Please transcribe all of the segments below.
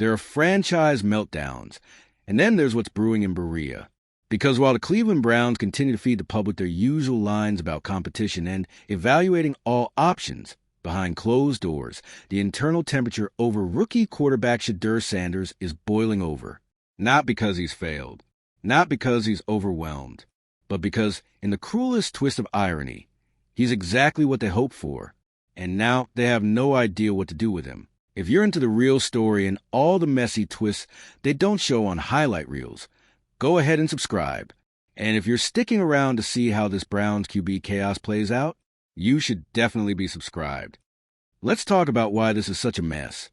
There are franchise meltdowns, and then there's what's brewing in Berea. Because while the Cleveland Browns continue to feed the public their usual lines about competition and evaluating all options behind closed doors, the internal temperature over rookie quarterback Sheduer Sanders is boiling over. Not because he's failed, not because he's overwhelmed, but because, in the cruelest twist of irony, he's exactly what they hoped for, and now they have no idea what to do with him. If you're into the real story and all the messy twists they don't show on highlight reels, go ahead and subscribe. And if you're sticking around to see how this Browns QB chaos plays out, you should definitely be subscribed. Let's talk about why this is such a mess,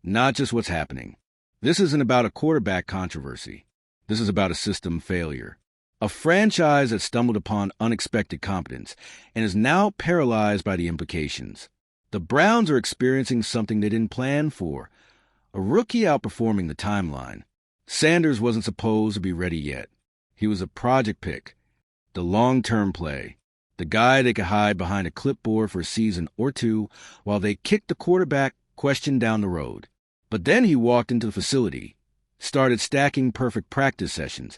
not just what's happening. This isn't about a quarterback controversy. This is about a system failure. A franchise that stumbled upon unexpected competence and is now paralyzed by the implications. The Browns are experiencing something they didn't plan for, a rookie outperforming the timeline. Sanders wasn't supposed to be ready yet. He was a project pick, the long-term play, the guy they could hide behind a clipboard for a season or two while they kicked the quarterback question down the road. But then he walked into the facility, started stacking perfect practice sessions,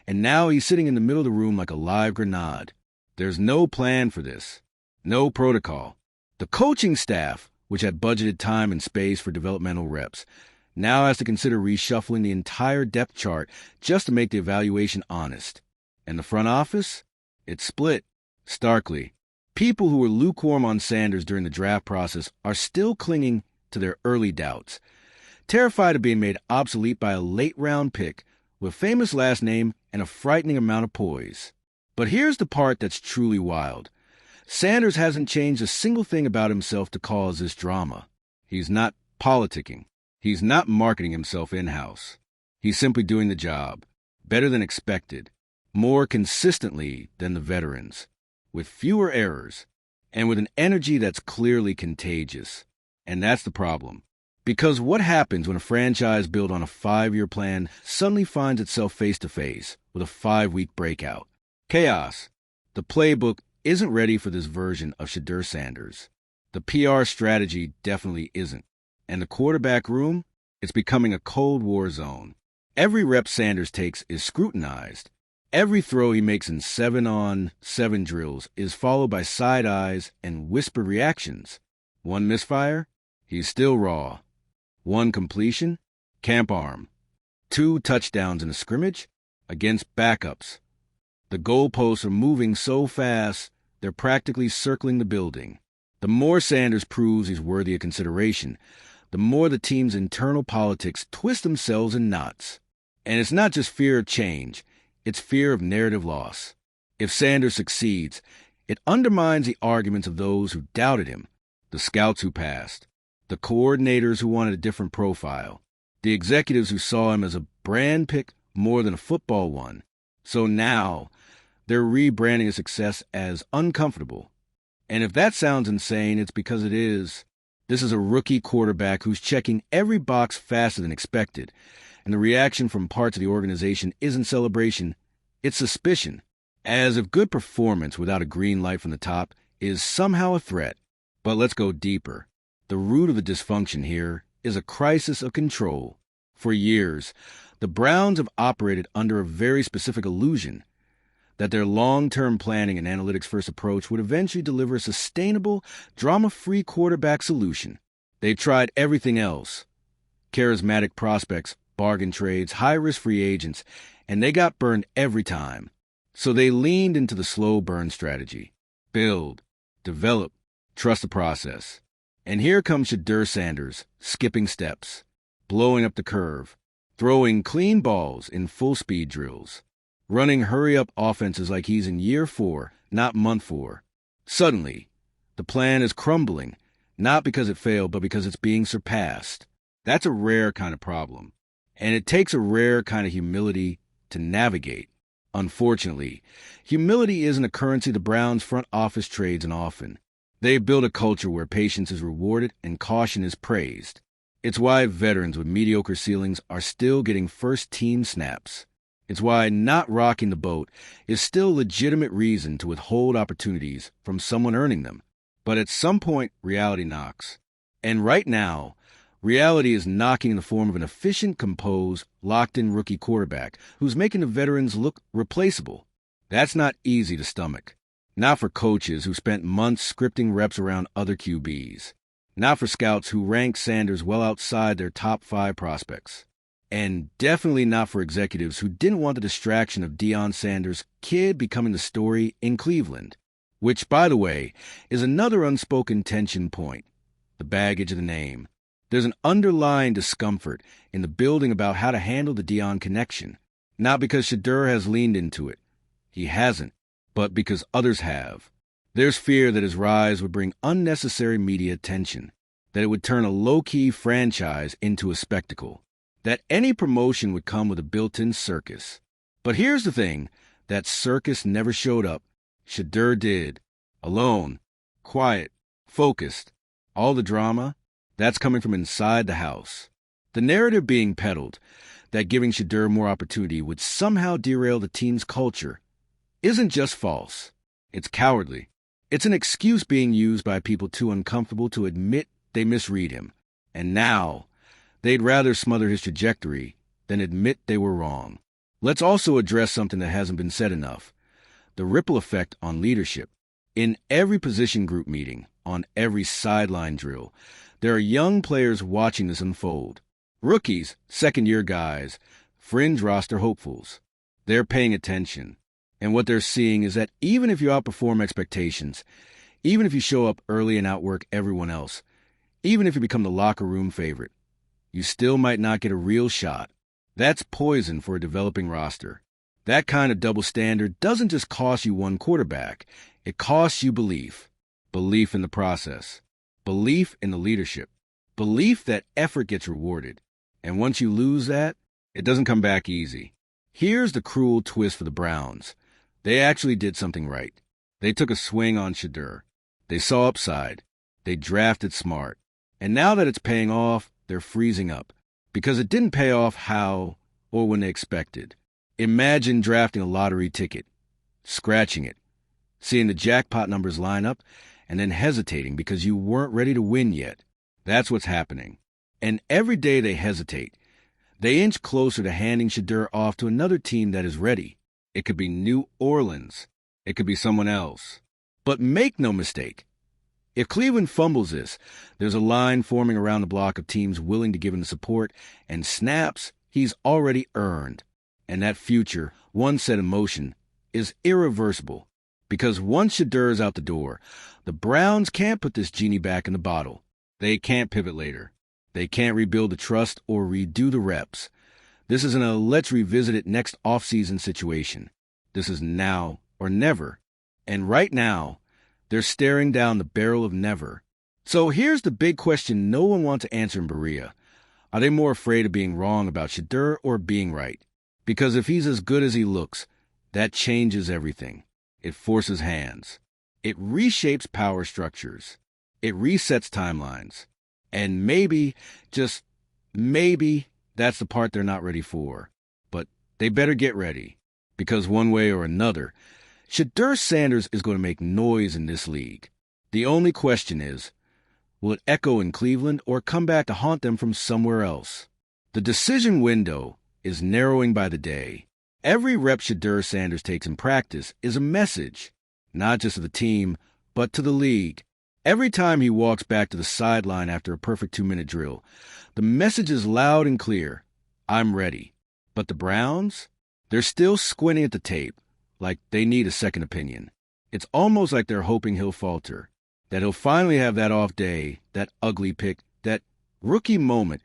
and now he's sitting in the middle of the room like a live grenade. There's no plan for this, no protocol. The coaching staff, which had budgeted time and space for developmental reps, now has to consider reshuffling the entire depth chart just to make the evaluation honest. And the front office? It's split, starkly. People who were lukewarm on Sanders during the draft process are still clinging to their early doubts, terrified of being made obsolete by a late-round pick with a famous last name and a frightening amount of poise. But here's the part that's truly wild. Sanders hasn't changed a single thing about himself to cause this drama. He's not politicking. He's not marketing himself in-house. He's simply doing the job, better than expected, more consistently than the veterans, with fewer errors, and with an energy that's clearly contagious. And that's the problem. Because what happens when a franchise built on a 5-year plan suddenly finds itself face-to-face with a 5-week breakout? Chaos. The playbook isn't ready for this version of Sheduer Sanders. The PR strategy definitely isn't. And the quarterback room? It's becoming a Cold War zone. Every rep Sanders takes is scrutinized. Every throw he makes in 7-on-7 drills is followed by side eyes and whispered reactions. One misfire? He's still raw. One completion? Camp arm. 2 touchdowns in a scrimmage? Against backups. The goalposts are moving so fast, they're practically circling the building. The more Sanders proves he's worthy of consideration, the more the team's internal politics twist themselves in knots. And it's not just fear of change, it's fear of narrative loss. If Sanders succeeds, it undermines the arguments of those who doubted him, the scouts who passed, the coordinators who wanted a different profile, the executives who saw him as a brand pick more than a football one. So now, they're rebranding his success as uncomfortable. And if that sounds insane, it's because it is. This is a rookie quarterback who's checking every box faster than expected, and the reaction from parts of the organization isn't celebration, it's suspicion, as if good performance without a green light from the top is somehow a threat. But let's go deeper. The root of the dysfunction here is a crisis of control. For years, the Browns have operated under a very specific illusion that their long-term planning and analytics-first approach would eventually deliver a sustainable, drama-free quarterback solution. They've tried everything else. Charismatic prospects, bargain trades, high-risk free agents, and they got burned every time. So they leaned into the slow burn strategy. Build, develop, trust the process. And here comes Sheduer Sanders, skipping steps, blowing up the curve, throwing clean balls in full-speed drills, running hurry-up offenses like he's in year 4, not month 4. Suddenly, the plan is crumbling, not because it failed, but because it's being surpassed. That's a rare kind of problem, and it takes a rare kind of humility to navigate. Unfortunately, humility isn't a currency the Browns' front office trades in often. They've built a culture where patience is rewarded and caution is praised. It's why veterans with mediocre ceilings are still getting first-team snaps. It's why not rocking the boat is still a legitimate reason to withhold opportunities from someone earning them. But at some point, reality knocks. And right now, Reality is knocking in the form of an efficient, composed, locked-in rookie quarterback who's making the veterans look replaceable. That's not easy to stomach. Not for coaches who spent months scripting reps around other QBs. Not for scouts who ranked Sanders well outside their top 5 prospects. And definitely not for executives who didn't want the distraction of Deion Sanders' kid becoming the story in Cleveland. Which, by the way, is another unspoken tension point. The baggage of the name. There's an underlying discomfort in the building about how to handle the Deion connection. Not because Sheduer has leaned into it. He hasn't. But because others have. There's fear that his rise would bring unnecessary media attention. That it would turn a low-key franchise into a spectacle. That any promotion would come with a built-in circus. But here's the thing. That circus never showed up. Sheduer did. Alone. Quiet. Focused. All the drama, that's coming from inside the house. The narrative being peddled, that giving Sheduer more opportunity would somehow derail the team's culture, isn't just false. It's cowardly. It's an excuse being used by people too uncomfortable to admit they misread him. And now, they'd rather smother his trajectory than admit they were wrong. Let's also address something that hasn't been said enough. The ripple effect on leadership. In every position group meeting, on every sideline drill, there are young players watching this unfold. Rookies, second-year guys, fringe roster hopefuls. They're paying attention. And what they're seeing is that even if you outperform expectations, even if you show up early and outwork everyone else, even if you become the locker room favorite, you still might not get a real shot. That's poison for a developing roster. That kind of double standard doesn't just cost you one quarterback. It costs you belief. Belief in the process. Belief in the leadership. Belief that effort gets rewarded. And once you lose that, it doesn't come back easy. Here's the cruel twist for the Browns. They actually did something right. They took a swing on Sheduer. They saw upside. They drafted smart. And now that it's paying off, they're freezing up. Because it didn't pay off how or when they expected. Imagine drafting a lottery ticket, scratching it, seeing the jackpot numbers line up, and then hesitating because you weren't ready to win yet. That's what's happening. And every day they hesitate, they inch closer to handing Sheduer off to another team that is ready. It could be New Orleans. It could be someone else. But make no mistake, if Cleveland fumbles this, there's a line forming around the block of teams willing to give him the support and snaps he's already earned. And that future, once set in motion, is irreversible. Because once Sheduer is out the door, the Browns can't put this genie back in the bottle. They can't pivot later. They can't rebuild the trust or redo the reps. This isn't a let's revisit it next offseason situation. This is now or never. And right now, they're staring down the barrel of never. So here's the big question no one wants to answer in Berea. Are they more afraid of being wrong about Sheduer or being right? Because if he's as good as he looks, that changes everything. It forces hands. It reshapes power structures. It resets timelines. And maybe, just maybe, that's the part they're not ready for. But they better get ready. Because one way or another, Sheduer Sanders is going to make noise in this league. The only question is, will it echo in Cleveland or come back to haunt them from somewhere else? The decision window is narrowing by the day. Every rep Sheduer Sanders takes in practice is a message, not just to the team, but to the league. Every time he walks back to the sideline after a perfect 2-minute drill, the message is loud and clear. I'm ready. But the Browns? They're still squinting at the tape, like they need a second opinion. It's almost like they're hoping he'll falter, that he'll finally have that off day, that ugly pick, that rookie moment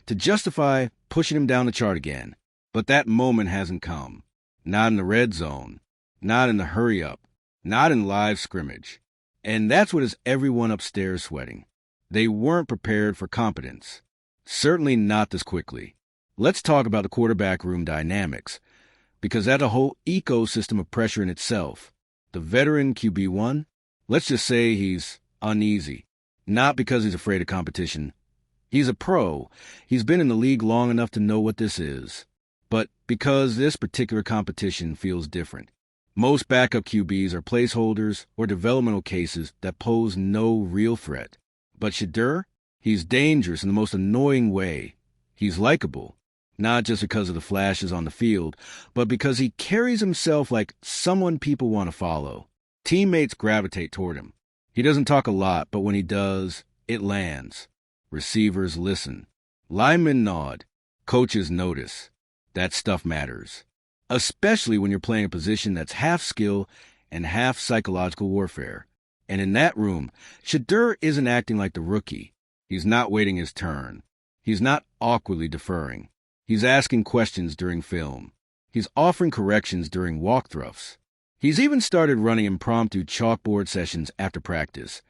to justify pushing him down the chart again. But that moment hasn't come. Not in the red zone. Not in the hurry-up. Not in live scrimmage. And that's what has everyone upstairs sweating. They weren't prepared for competence. Certainly not this quickly. Let's talk about the quarterback room dynamics, because that's a whole ecosystem of pressure in itself. The veteran QB1, let's just say he's uneasy. Not because he's afraid of competition. He's a pro. He's been in the league long enough to know what this is. But because this particular competition feels different. Most backup QBs are placeholders or developmental cases that pose no real threat. But Sheduer, He's dangerous in the most annoying way. He's likable, not just because of the flashes on the field, but because he carries himself like someone people want to follow. Teammates gravitate toward him. He doesn't talk a lot, but when he does, it lands. Receivers listen. Linemen nod. Coaches notice. That stuff matters. Especially when you're playing a position that's half skill and half psychological warfare. And in that room, Sheduer isn't acting like the rookie. He's not waiting his turn. He's not awkwardly deferring. He's asking questions during film. He's offering corrections during walkthroughs. He's even started running impromptu chalkboard sessions after practice,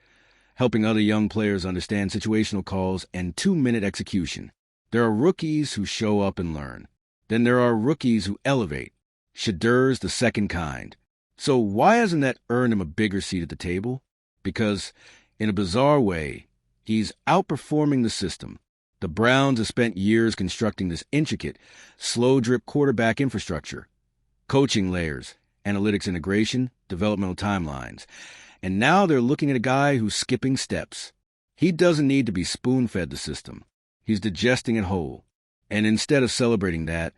helping other young players understand situational calls and 2-minute execution. There are rookies who show up and learn. Then there are rookies who elevate. Sheduer's the second kind. So why hasn't that earned him a bigger seat at the table? Because, in a bizarre way, he's outperforming the system. The Browns have spent years constructing this intricate, slow-drip quarterback infrastructure, coaching layers, analytics integration, developmental timelines. And now they're looking at a guy who's skipping steps. He doesn't need to be spoon-fed the system. He's digesting it whole. And instead of celebrating that,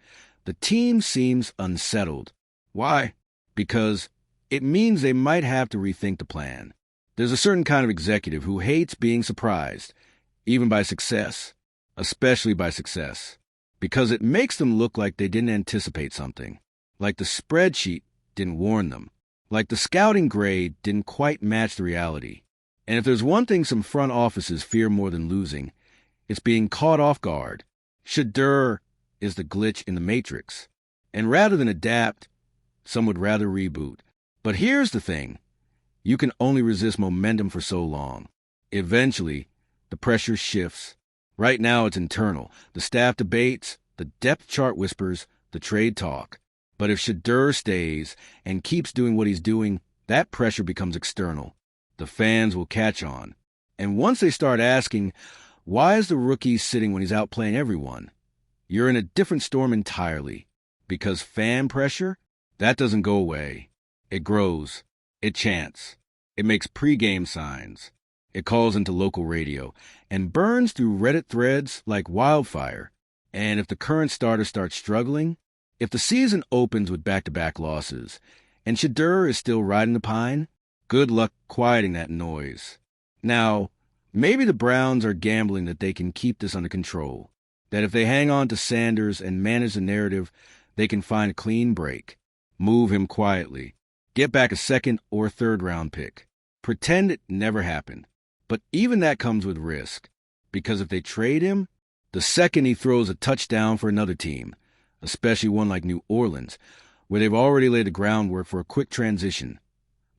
the team seems unsettled. Why? Because it means they might have to rethink the plan. There's a certain kind of executive who hates being surprised, even by success, especially by success, because it makes them look like they didn't anticipate something, like the spreadsheet didn't warn them, like the scouting grade didn't quite match the reality. And if there's one thing some front offices fear more than losing, it's being caught off guard. Sheduer is the glitch in the matrix. And rather than adapt, some would rather reboot. But here's the thing. You can only resist momentum for so long. Eventually, the pressure shifts. Right now, it's internal. The staff debates, the depth chart whispers, the trade talk. But if Sheduer stays and keeps doing what he's doing, that pressure becomes external. The fans will catch on. And once they start asking, why is the rookie sitting when he's out playing everyone? You're in a different storm entirely. Because fan pressure, that doesn't go away. It grows. It chants. It makes pregame signs. It calls into local radio and burns through Reddit threads like wildfire. And if the current starter starts struggling, if the season opens with back-to-back losses, and Sheduer is still riding the pine, good luck quieting that noise. Now, maybe the Browns are gambling that they can keep this under control, that if they hang on to Sanders and manage the narrative, they can find a clean break, move him quietly, get back a second or third round pick, pretend it never happened. But even that comes with risk, because if they trade him, the second he throws a touchdown for another team, especially one like New Orleans, where they've already laid the groundwork for a quick transition,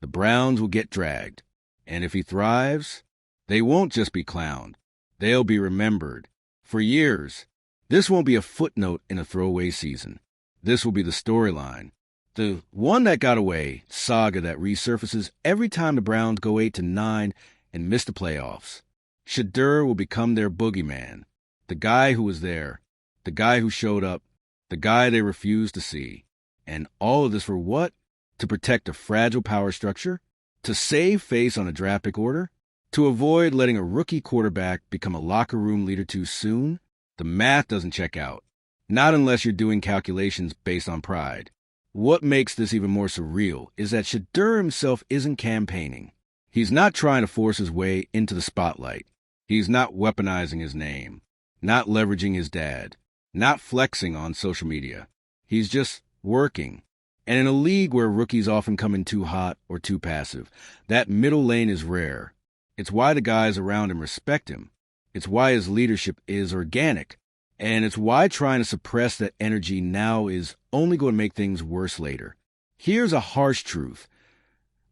the Browns will get dragged. And if he thrives, they won't just be clowned. They'll be remembered. For years, this won't be a footnote in a throwaway season. This will be the storyline. The one that got away saga that resurfaces every time the Browns go 8-9 and miss the playoffs. Sheduer will become their boogeyman. The guy who was there. The guy who showed up. The guy they refused to see. And all of this for what? To protect a fragile power structure? To save face on a draft pick order? To avoid letting a rookie quarterback become a locker room leader too soon? The math doesn't check out. Not unless you're doing calculations based on pride. What makes this even more surreal is that Sheduer himself isn't campaigning. He's not trying to force his way into the spotlight. He's not weaponizing his name, not leveraging his dad, not flexing on social media. He's just working. And in a league where rookies often come in too hot or too passive, that middle lane is rare. It's why the guys around him respect him. It's why his leadership is organic. And it's why trying to suppress that energy now is only going to make things worse later. Here's a harsh truth.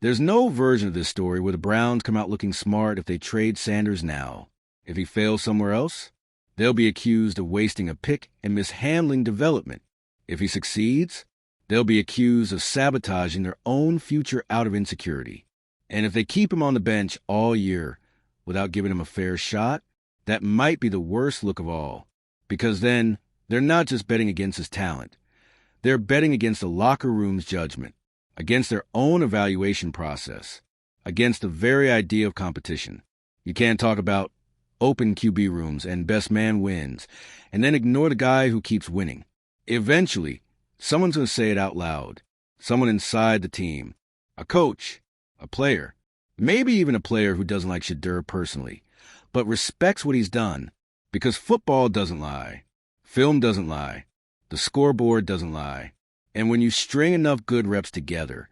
There's no version of this story where the Browns come out looking smart if they trade Sanders now. If he fails somewhere else, they'll be accused of wasting a pick and mishandling development. If he succeeds, they'll be accused of sabotaging their own future out of insecurity. And if they keep him on the bench all year without giving him a fair shot, that might be the worst look of all. Because then, they're not just betting against his talent. They're betting against the locker room's judgment, against their own evaluation process, against the very idea of competition. You can't talk about open QB rooms and best man wins, and then ignore the guy who keeps winning. Eventually, someone's going to say it out loud. Someone inside the team. A coach. A player. Maybe even a player who doesn't like Sheduer personally, but respects what he's done. Because football doesn't lie. Film doesn't lie. The scoreboard doesn't lie. And when you string enough good reps together,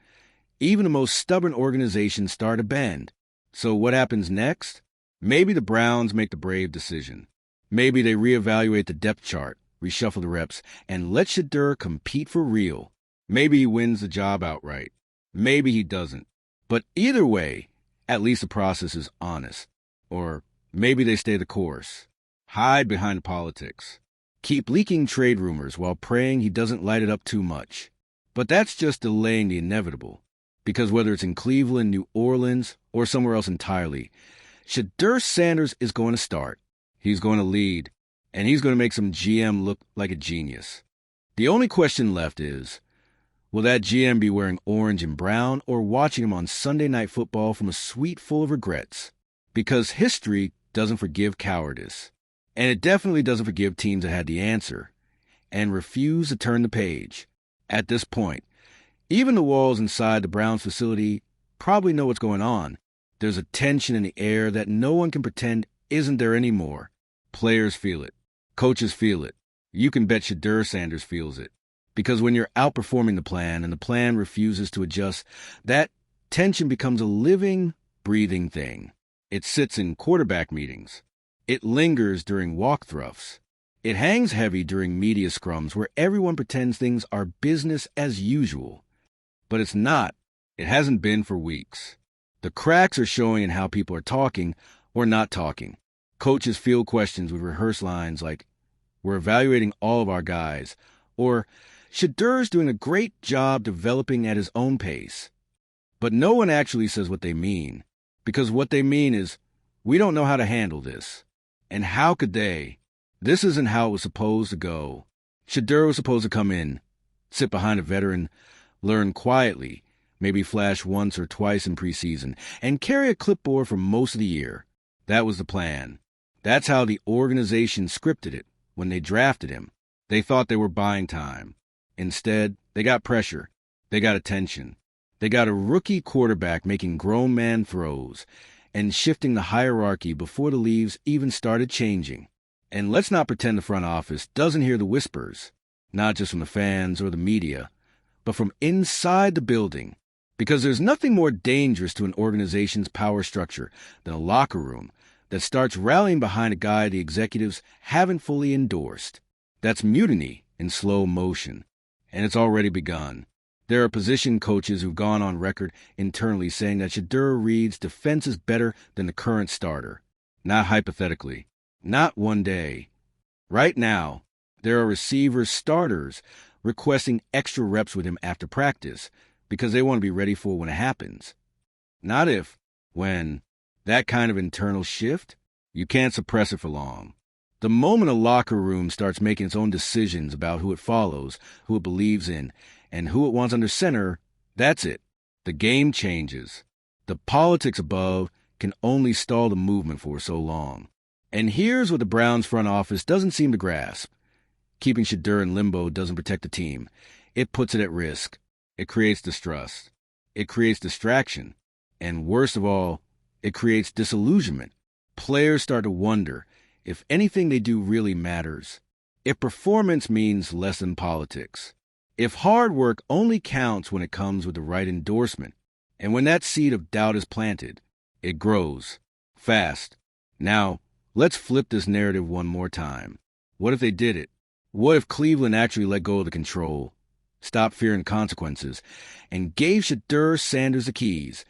even the most stubborn organizations start to bend. So what happens next? Maybe the Browns make the brave decision. Maybe they reevaluate the depth chart, reshuffle the reps, and let Sheduer compete for real. Maybe he wins the job outright. Maybe he doesn't. But either way, at least the process is honest. Or maybe they stay the course. Hide behind politics. Keep leaking trade rumors while praying he doesn't light it up too much. But that's just delaying the inevitable. Because whether it's in Cleveland, New Orleans, or somewhere else entirely, Sheduer Sanders is going to start. He's going to lead. And he's going to make some GM look like a genius. The only question left is, will that GM be wearing orange and brown or watching him on Sunday Night Football from a suite full of regrets? Because history doesn't forgive cowardice. And it definitely doesn't forgive teams that had the answer and refuse to turn the page. At this point, even the walls inside the Browns facility probably know what's going on. There's a tension in the air that no one can pretend isn't there anymore. Players feel it. Coaches feel it. You can bet Sheduer Sanders feels it. Because when you're outperforming the plan and the plan refuses to adjust, that tension becomes a living, breathing thing. It sits in quarterback meetings. It lingers during walk-throughs. It hangs heavy during media scrums where everyone pretends things are business as usual. But it's not. It hasn't been for weeks. The cracks are showing in how people are talking or not talking. Coaches field questions with rehearsed lines like, "We're evaluating all of our guys," or "Sheduer's doing a great job developing at his own pace." But no one actually says what they mean, because what they mean is, "We don't know how to handle this." And how could they? This isn't how it was supposed to go. Sheduer was supposed to come in, sit behind a veteran, learn quietly, maybe flash once or twice in preseason, and carry a clipboard for most of the year. That was the plan. That's how the organization scripted it when they drafted him. They thought they were buying time. Instead, they got pressure. They got attention. They got a rookie quarterback making grown man throws and shifting the hierarchy before the leaves even started changing. And let's not pretend the front office doesn't hear the whispers, not just from the fans or the media, but from inside the building. Because there's nothing more dangerous to an organization's power structure than a locker room that starts rallying behind a guy the executives haven't fully endorsed. That's mutiny in slow motion, and it's already begun. There are position coaches who've gone on record internally saying that Sheduer reads defenses better than the current starter. Not hypothetically. Not one day. Right now, there are receivers starters requesting extra reps with him after practice because they want to be ready for when it happens. Not if, when. That kind of internal shift, you can't suppress it for long. The moment a locker room starts making its own decisions about who it follows, who it believes in, and who it wants under center, that's it. The game changes. The politics above can only stall the movement for so long. And here's what the Browns front office doesn't seem to grasp. Keeping Sheduer in limbo doesn't protect the team. It puts it at risk. It creates distrust. It creates distraction. And worst of all, it creates disillusionment. Players start to wonder if anything they do really matters. If performance means less than politics. If hard work only counts when it comes with the right endorsement. And when that seed of doubt is planted, it grows. Fast. Now, let's flip this narrative one more time. What if they did it? What if Cleveland actually let go of the control, stopped fearing consequences, and gave Sheduer Sanders the keys,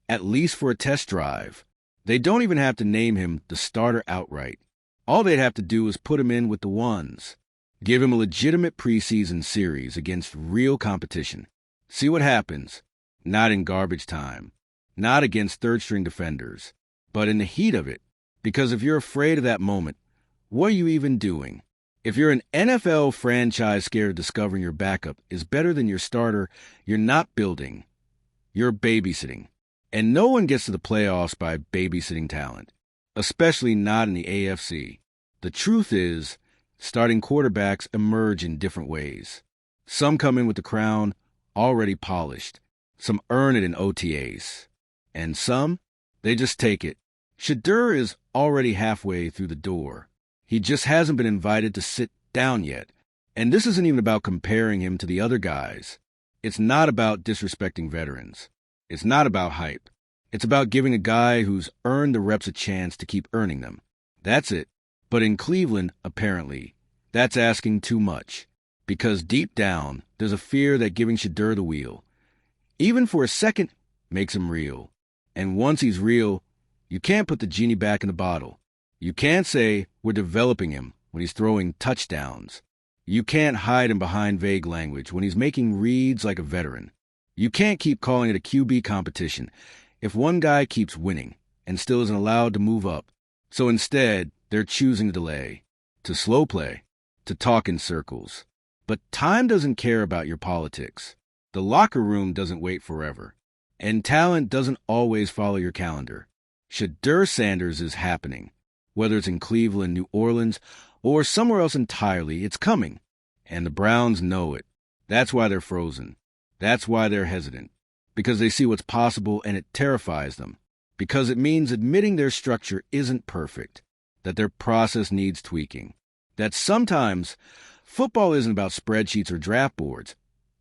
at least for a test drive? They don't even have to name him the starter outright. All they'd have to do is put him in with the ones. Give him a legitimate preseason series against real competition. See what happens. Not in garbage time. Not against third-string defenders. But in the heat of it. Because if you're afraid of that moment, what are you even doing? If you're an NFL franchise scared of discovering your backup is better than your starter, you're not building. You're babysitting. And no one gets to the playoffs by babysitting talent. especially not in the AFC. The truth is, starting quarterbacks emerge in different ways. Some come in with the crown already polished. Some earn it in OTAs. And some, they just take it. Sheduer is already halfway through the door. He just hasn't been invited to sit down yet. And this isn't even about comparing him to the other guys. It's not about disrespecting veterans. It's not about hype. It's about giving a guy who's earned the reps a chance to keep earning them. That's it. But in Cleveland, apparently, that's asking too much. Because deep down, there's a fear that giving Sheduer the wheel, even for a second, makes him real. And once he's real, you can't put the genie back in the bottle. You can't say we're developing him when he's throwing touchdowns. You can't hide him behind vague language when he's making reads like a veteran. You can't keep calling it a QB competition if one guy keeps winning and still isn't allowed to move up. So instead, they're choosing to delay, to slow play, to talk in circles. But time doesn't care about your politics. The locker room doesn't wait forever. And talent doesn't always follow your calendar. Sheduer Sanders is happening. Whether it's in Cleveland, New Orleans, or somewhere else entirely, it's coming. And the Browns know it. That's why they're frozen. That's why they're hesitant. Because they see what's possible and it terrifies them. Because it means admitting their structure isn't perfect. That their process needs tweaking. That sometimes football isn't about spreadsheets or draft boards.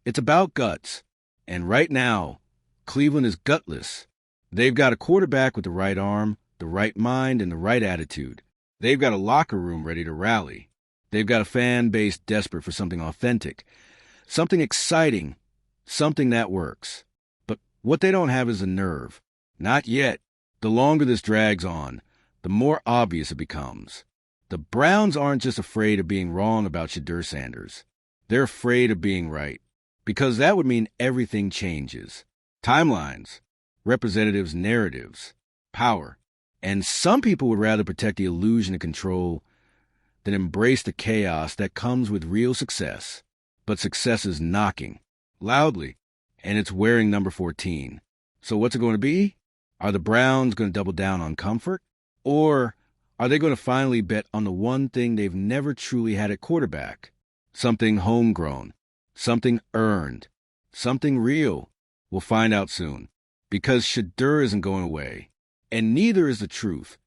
It's about guts. And right now, Cleveland is gutless. They've got a quarterback with the right arm, the right mind, and the right attitude. They've got a locker room ready to rally. They've got a fan base desperate for something authentic, something exciting, something that works. But what they don't have is a nerve. Not yet. The longer this drags on, the more obvious it becomes. The Browns aren't just afraid of being wrong about Sheduer Sanders. They're afraid of being right, because that would mean everything changes. Timelines, representatives' narratives, power. And some people would rather protect the illusion of control than embrace the chaos that comes with real success. But success is knocking, loudly, and it's wearing number 14. So what's it going to be? Are the Browns going to double down on comfort? Or are they going to finally bet on the one thing they've never truly had at quarterback? Something homegrown, something earned, something real. We'll find out soon. Because Sheduer isn't going away. And neither is the truth.